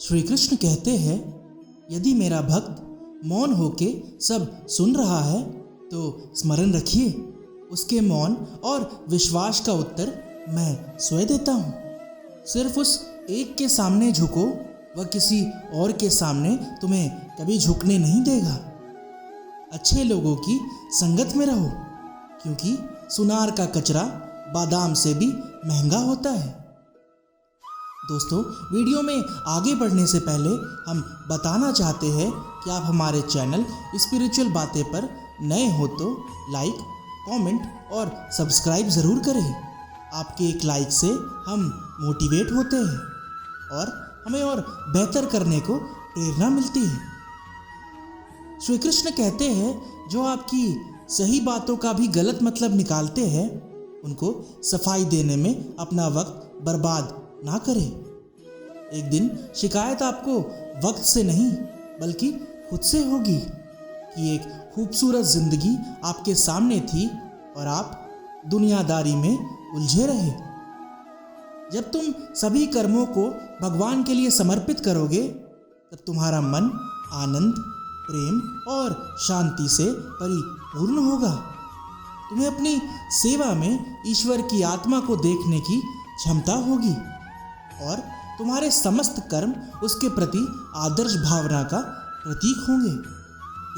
श्री कृष्ण कहते हैं, यदि मेरा भक्त मौन होके सब सुन रहा है तो स्मरण रखिए, उसके मौन और विश्वास का उत्तर मैं स्वयं देता हूँ। सिर्फ उस एक के सामने झुको, वह किसी और के सामने तुम्हें कभी झुकने नहीं देगा। अच्छे लोगों की संगत में रहो, क्योंकि सुनार का कचरा बादाम से भी महंगा होता है। दोस्तों, वीडियो में आगे बढ़ने से पहले हम बताना चाहते हैं कि आप हमारे चैनल स्पिरिचुअल बातें पर नए हो तो लाइक, कमेंट और सब्सक्राइब ज़रूर करें। आपके एक लाइक से हम मोटिवेट होते हैं और हमें और बेहतर करने को प्रेरणा मिलती है। श्री कृष्ण कहते हैं, जो आपकी सही बातों का भी गलत मतलब निकालते हैं, उनको सफाई देने में अपना वक्त बर्बाद ना करें। एक दिन शिकायत आपको वक्त से नहीं बल्कि खुद से होगी कि एक खूबसूरत जिंदगी आपके सामने थी और आप दुनियादारी में उलझे रहे। जब तुम सभी कर्मों को भगवान के लिए समर्पित करोगे, तब तुम्हारा मन आनंद, प्रेम और शांति से परिपूर्ण होगा। तुम्हें अपनी सेवा में ईश्वर की आत्मा को देखने की क्षमता होगी और तुम्हारे समस्त कर्म उसके प्रति आदर्श भावना का प्रतीक होंगे।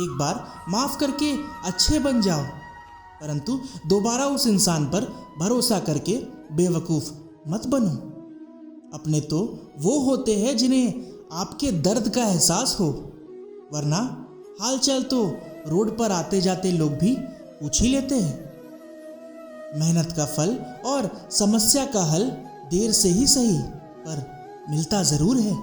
एक बार माफ करके अच्छे बन जाओ, परंतु दोबारा उस इंसान पर भरोसा करके बेवकूफ मत बनो। अपने तो वो होते हैं जिन्हें आपके दर्द का एहसास हो, वरना हालचाल तो रोड पर आते जाते लोग भी पूछ ही लेते हैं। मेहनत का फल और समस्या का हल देर से ही सही पर मिलता ज़रूर है।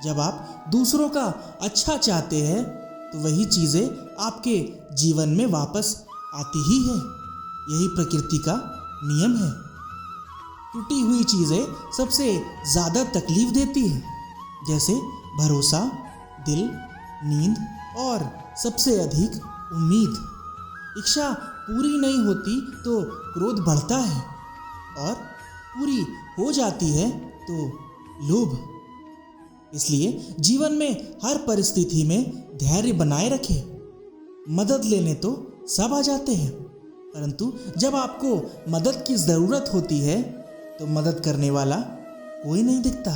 जब आप दूसरों का अच्छा चाहते हैं तो वही चीज़ें आपके जीवन में वापस आती ही है। यही प्रकृति का नियम है। टूटी हुई चीज़ें सबसे ज़्यादा तकलीफ देती है, जैसे भरोसा, दिल, नींद और सबसे अधिक उम्मीद। इच्छा पूरी नहीं होती तो क्रोध बढ़ता है और पूरी हो जाती है तो लोभ। इसलिए जीवन में हर परिस्थिति में धैर्य बनाए रखें। मदद लेने तो सब आ जाते हैं, परंतु जब आपको मदद की ज़रूरत होती है तो मदद करने वाला कोई नहीं दिखता।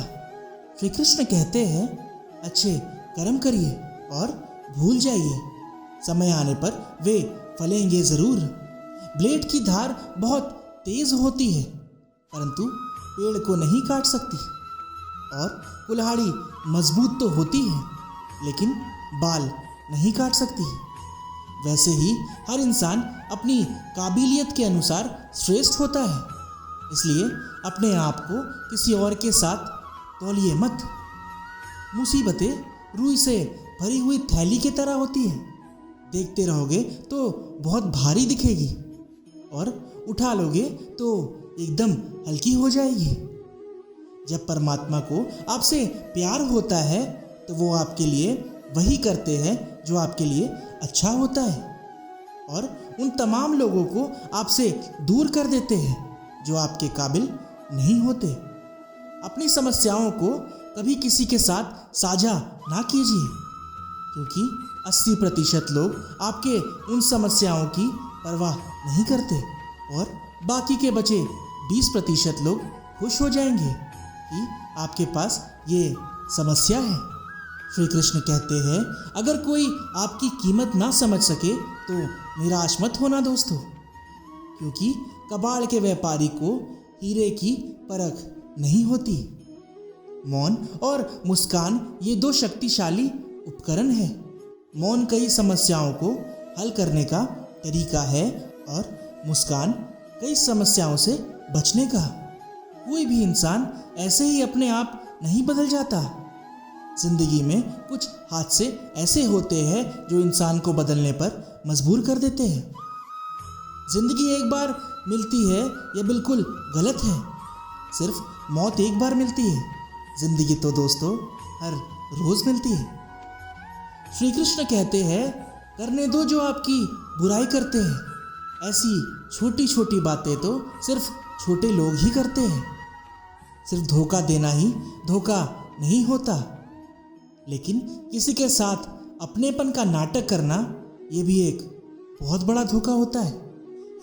श्री कृष्ण कहते हैं, अच्छे कर्म करिए और भूल जाइए, समय आने पर वे फलेंगे ज़रूर। ब्लेड की धार बहुत तेज़ होती है, परंतु पेड़ को नहीं काट सकती, और कुल्हाड़ी मजबूत तो होती है लेकिन बाल नहीं काट सकती। वैसे ही हर इंसान अपनी काबिलियत के अनुसार श्रेष्ठ होता है, इसलिए अपने आप को किसी और के साथ तौलिए मत। मुसीबतें रुई से भरी हुई थैली की तरह होती हैं। देखते रहोगे तो बहुत भारी दिखेगी और उठा लोगे तो एकदम हल्की हो जाएगी। जब परमात्मा को आपसे प्यार होता है तो वो आपके लिए वही करते हैं जो आपके लिए अच्छा होता है, और उन तमाम लोगों को आपसे दूर कर देते हैं जो आपके काबिल नहीं होते। अपनी समस्याओं को कभी किसी के साथ साझा ना कीजिए, क्योंकि 80% लोग आपके उन समस्याओं की परवाह नहीं करते और बाकी के बचे 20% लोग खुश हो जाएंगे कि आपके पास ये समस्या है। श्री कृष्ण कहते हैं, अगर कोई आपकी कीमत ना समझ सके तो निराश मत होना दोस्तों, क्योंकि कबाड़ के व्यापारी को हीरे की परख नहीं होती। मौन और मुस्कान ये दो शक्तिशाली उपकरण हैं। मौन कई समस्याओं को हल करने का तरीका है और मुस्कान कई समस्याओं से बचने का। कोई भी इंसान ऐसे ही अपने आप नहीं बदल जाता। जिंदगी में कुछ हादसे ऐसे होते हैं जो इंसान को बदलने पर मजबूर कर देते हैं। जिंदगी एक बार मिलती है यह बिल्कुल गलत है। सिर्फ मौत एक बार मिलती है, जिंदगी तो दोस्तों हर रोज मिलती है। श्री कृष्ण कहते हैं, करने दो जो आपकी बुराई करते हैं। ऐसी छोटी छोटी बातें तो सिर्फ छोटे लोग ही करते हैं। सिर्फ धोखा देना ही धोखा नहीं होता। लेकिन किसी के साथ अपनेपन का नाटक करना ये भी एक बहुत बड़ा धोखा होता है।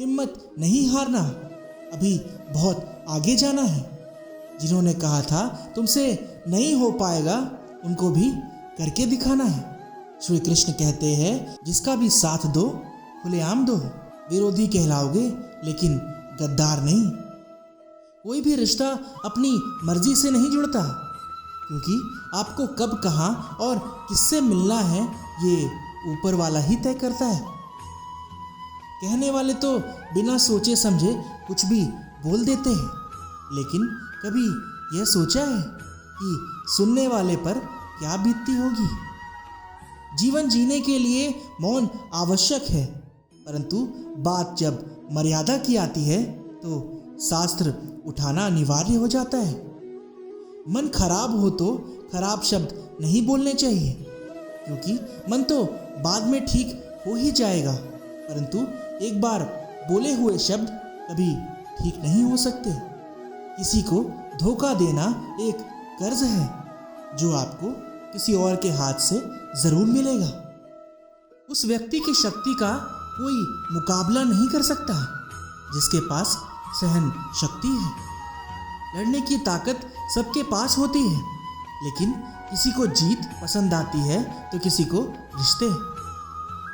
हिम्मत नहीं हारना, अभी बहुत आगे जाना है। जिन्होंने कहा था तुमसे नहीं हो पाएगा, उनको भी करके दिखाना है। श्री कृष्ण कहते हैं जिसका भी साथ दो खुलेआम दो। विरोधी कहलाओगे लेकिन गद्दार नहीं। कोई भी रिश्ता अपनी मर्जी से नहीं जुड़ता, क्योंकि आपको कब कहाँ और किससे मिलना है ये ऊपर वाला ही तय करता है। कहने वाले तो बिना सोचे समझे कुछ भी बोल देते हैं, लेकिन कभी यह सोचा है कि सुनने वाले पर क्या बीतती होगी। जीवन जीने के लिए मौन आवश्यक है, परंतु बात जब मर्यादा की आती है तो शास्त्र उठाना अनिवार्य हो जाता है। मन खराब हो तो खराब शब्द नहीं बोलने चाहिए, क्योंकि मन तो बाद में ठीक हो ही जाएगा, परंतु एक बार बोले हुए शब्द कभी ठीक नहीं हो सकते। किसी को धोखा देना एक कर्ज है जो आपको किसी और के हाथ से जरूर मिलेगा। उस व्यक्ति की शक्ति का कोई मुकाबला नहीं कर सकता जिसके पास सहन शक्ति है। लड़ने की ताकत सबके पास होती है, लेकिन किसी को जीत पसंद आती है तो किसी को रिश्ते।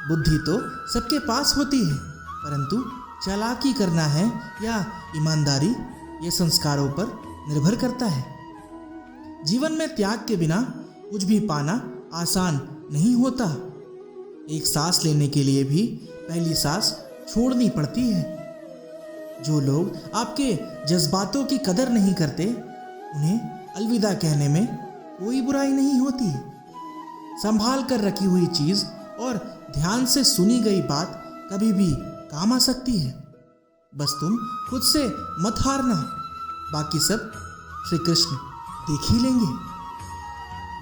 बुद्धि तो सबके पास होती है, परंतु चालाकी करना है या ईमानदारी ये संस्कारों पर निर्भर करता है। जीवन में त्याग के बिना कुछ भी पाना आसान नहीं होता। एक सांस लेने के लिए भी पहली सांस छोड़नी पड़ती है। जो लोग आपके जज्बातों की कदर नहीं करते, उन्हें अलविदा कहने में कोई बुराई नहीं होती। संभाल कर रखी हुई चीज और ध्यान से सुनी गई बात कभी भी काम आ सकती है। बस तुम खुद से मत हारना, बाकी सब श्री कृष्ण देख ही लेंगे।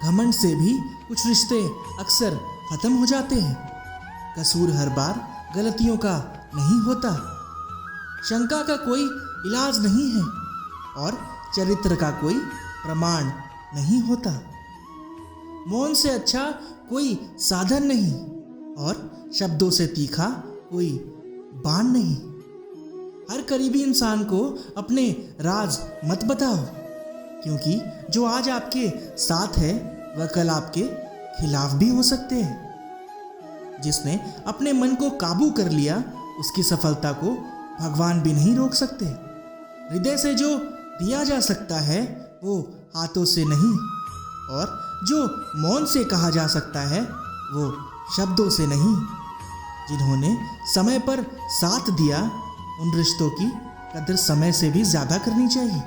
घमंड से भी कुछ रिश्ते अक्सर खत्म हो जाते हैं। कसूर हर बार गलतियों का नहीं होता। शंका का कोई इलाज नहीं है और चरित्र का कोई प्रमाण नहीं होता। मौन से अच्छा कोई साधन नहीं और शब्दों से तीखा कोई बाण नहीं। हर करीबी इंसान को अपने राज मत बताओ, क्योंकि जो आज आपके साथ है वह कल आपके खिलाफ भी हो सकते हैं। जिसने अपने मन को काबू कर लिया उसकी सफलता को भगवान भी नहीं रोक सकते। हृदय से जो दिया जा सकता है वो हाथों से नहीं, और जो मौन से कहा जा सकता है वो शब्दों से नहीं। जिन्होंने समय पर साथ दिया उन रिश्तों की कदर समय से भी ज़्यादा करनी चाहिए।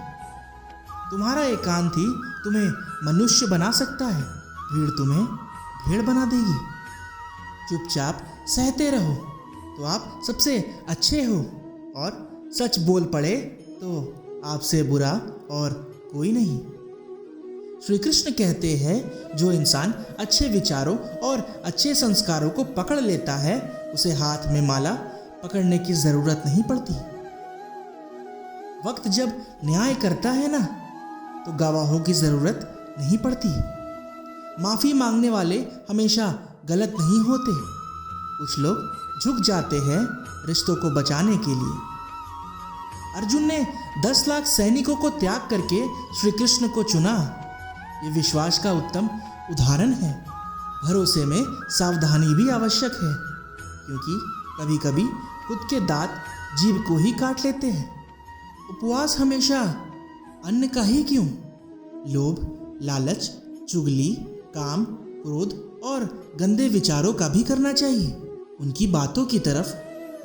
तुम्हारा एकांत ही तुम्हें मनुष्य बना सकता है, भीड़ तुम्हें भेड़ बना देगी। चुपचाप सहते रहो तो आप सबसे अच्छे हो, और सच बोल पड़े तो आपसे बुरा और कोई नहीं। श्री कृष्ण कहते हैं जो इंसान अच्छे विचारों और अच्छे संस्कारों को पकड़ लेता है उसे हाथ में माला पकड़ने की जरूरत नहीं पड़ती। वक्त जब न्याय करता है ना तो गवाहों की जरूरत नहीं पड़ती। माफी मांगने वाले हमेशा गलत नहीं होते। कुछ लोग झुक जाते हैं रिश्तों को बचाने के लिए। अर्जुन ने 10 लाख सैनिकों को त्याग करके श्री कृष्ण को चुना। ये विश्वास का उत्तम उदाहरण है। भरोसे में सावधानी भी आवश्यक है, क्योंकि कभी कभी खुद के दांत जीभ को ही काट लेते हैं। उपवास हमेशा अन्न का ही क्यों, लोभ, लालच, चुगली, काम, क्रोध और गंदे विचारों का भी करना चाहिए। उनकी बातों की तरफ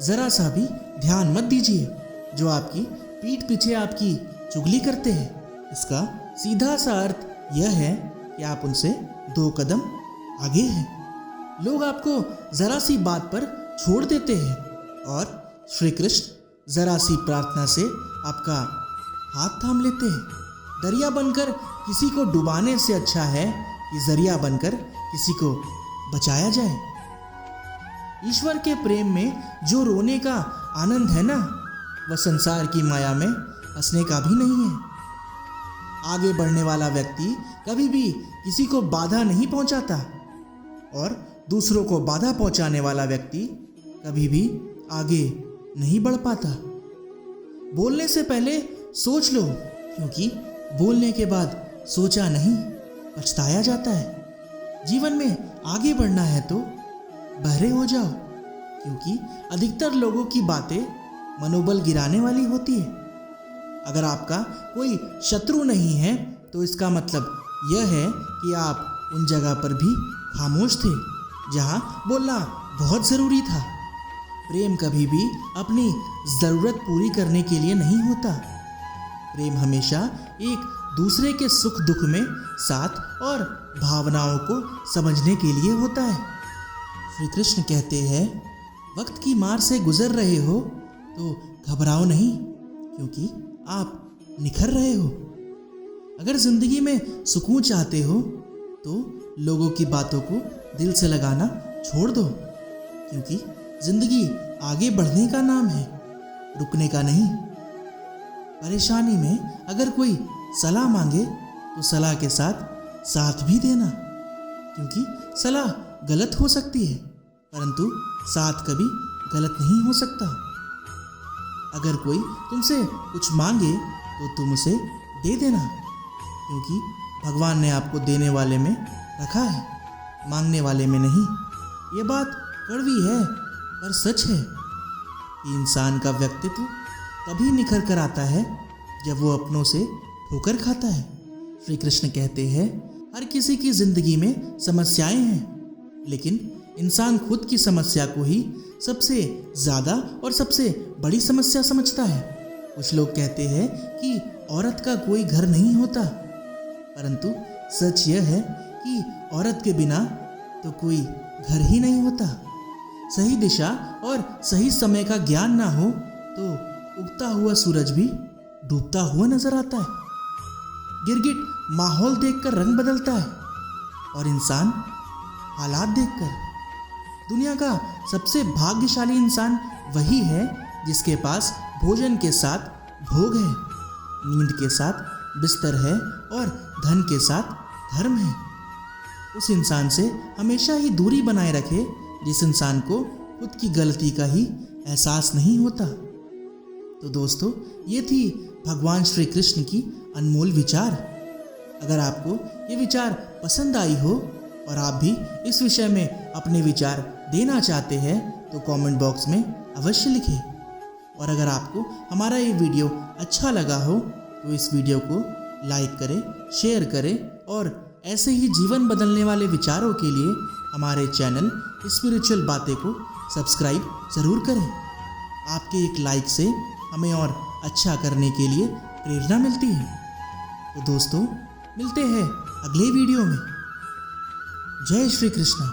जरा सा भी ध्यान मत दीजिए जो आपकी पीठ पीछे आपकी चुगली करते हैं। इसका सीधा सा अर्थ यह है कि आप उनसे 2 कदम आगे हैं। लोग आपको जरा सी बात पर छोड़ देते हैं और श्री कृष्ण जरा सी प्रार्थना से आपका हाथ थाम लेते हैं। दरिया बनकर किसी को डुबाने से अच्छा है कि जरिया बनकर किसी को बचाया जाए। ईश्वर के प्रेम में जो रोने का आनंद है ना, वह संसार की माया में हंसने का भी नहीं है। आगे बढ़ने वाला व्यक्ति कभी भी किसी को बाधा नहीं पहुंचाता और दूसरों को बाधा पहुंचाने वाला व्यक्ति कभी भी आगे नहीं बढ़ पाता। बोलने से पहले सोच लो, क्योंकि बोलने के बाद सोचा नहीं पछताया जाता है। जीवन में आगे बढ़ना है तो बहरे हो जाओ, क्योंकि अधिकतर लोगों की बातें मनोबल गिराने वाली होती है। अगर आपका कोई शत्रु नहीं है तो इसका मतलब यह है कि आप उन जगह पर भी खामोश थे जहां बोलना बहुत ज़रूरी था। प्रेम कभी भी अपनी ज़रूरत पूरी करने के लिए नहीं होता। प्रेम हमेशा एक दूसरे के सुख दुख में साथ और भावनाओं को समझने के लिए होता है। श्री कृष्ण कहते हैं, वक्त की मार से गुजर रहे हो तो घबराओ नहीं, क्योंकि आप निखर रहे हो। अगर जिंदगी में सुकून चाहते हो तो लोगों की बातों को दिल से लगाना छोड़ दो, क्योंकि जिंदगी आगे बढ़ने का नाम है, रुकने का नहीं। परेशानी में अगर कोई सलाह मांगे तो सलाह के साथ साथ भी देना, क्योंकि सलाह गलत हो सकती है परंतु साथ कभी गलत नहीं हो सकता। अगर कोई तुमसे कुछ मांगे तो तुम उसे दे देना, क्योंकि भगवान ने आपको देने वाले में रखा है, मांगने वाले में नहीं। ये बात कड़वी है पर सच है कि इंसान का व्यक्तित्व तभी निखर कर आता है जब वो अपनों से ठोकर खाता है। श्री कृष्ण कहते हैं, हर किसी की जिंदगी में समस्याएं हैं, लेकिन इंसान खुद की समस्या को ही सबसे ज़्यादा और सबसे बड़ी समस्या समझता है। कुछ लोग कहते हैं कि औरत का कोई घर नहीं होता, परंतु सच यह है कि औरत के बिना तो कोई घर ही नहीं होता। सही दिशा और सही समय का ज्ञान ना हो तो उगता हुआ सूरज भी डूबता हुआ नजर आता है। गिरगिट माहौल देखकर रंग बदलता है और इंसान हालात देखकर। दुनिया का सबसे भाग्यशाली इंसान वही है जिसके पास भोजन के साथ भोग है, नींद के साथ बिस्तर है और धन के साथ धर्म है। उस इंसान से हमेशा ही दूरी बनाए रखे जिस इंसान को खुद की गलती का ही एहसास नहीं होता। तो दोस्तों, ये थी भगवान श्री कृष्ण की अनमोल विचार। अगर आपको ये विचार पसंद आई हो और आप भी इस विषय में अपने विचार देना चाहते हैं तो कमेंट बॉक्स में अवश्य लिखें। और अगर आपको हमारा ये वीडियो अच्छा लगा हो तो इस वीडियो को लाइक करें, शेयर करें और ऐसे ही जीवन बदलने वाले विचारों के लिए हमारे चैनल स्पिरिचुअल बातें को सब्सक्राइब ज़रूर करें। आपके एक लाइक से हमें और अच्छा करने के लिए प्रेरणा मिलती है। तो दोस्तों, मिलते हैं अगले वीडियो में। जय श्री कृष्ण।